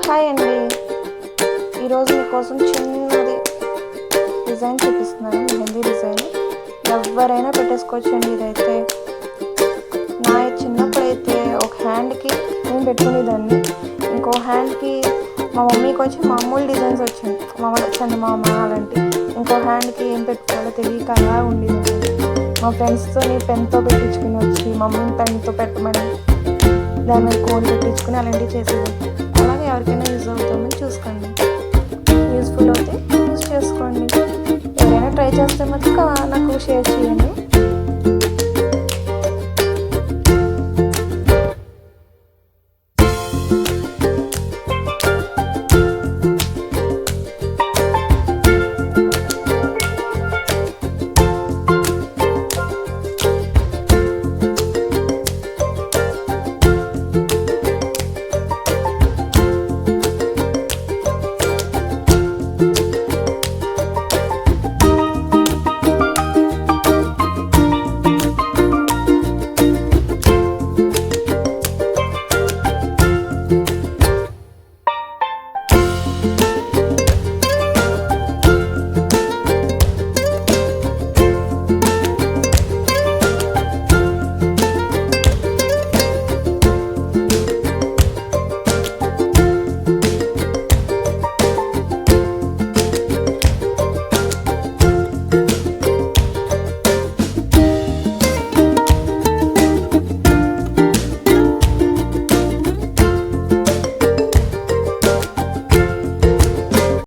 Hi అండి. ఈరోజు మీకోసం చిన్నది డిజైన్ చూపిస్తున్నాను. మెహందీ డిజైన్ ఎవరైనా పెట్టేసుకోవచ్చు అండి. ఇదైతే నా చిన్నప్పుడైతే ఒక హ్యాండ్కి నేను పెట్టుకునేదాన్ని, ఇంకో హ్యాండ్కి మా మమ్మీకి వచ్చి మామూలు డిజైన్స్ వచ్చింది, చందమామ అలాంటి. ఇంకో హ్యాండ్కి ఏం పెట్టుకోవాలో తెలియక అలా ఉండేది. మా ఫ్రెండ్స్తో పెన్తో పెట్టించుకుని వచ్చి మమ్మీని పెన్తో పెట్టమని దాని మీద కోన్ పెట్టించుకుని అలాంటివి చేసేది. అలాగే ఎవరికైనా యూజ్ అవుతామని చూసుకోండి, యూస్ఫుల్ అవుతే యూజ్ చేసుకోండి. ఎవరైనా ట్రై చేస్తే మాత్రం నాకు షేర్ చేయండి.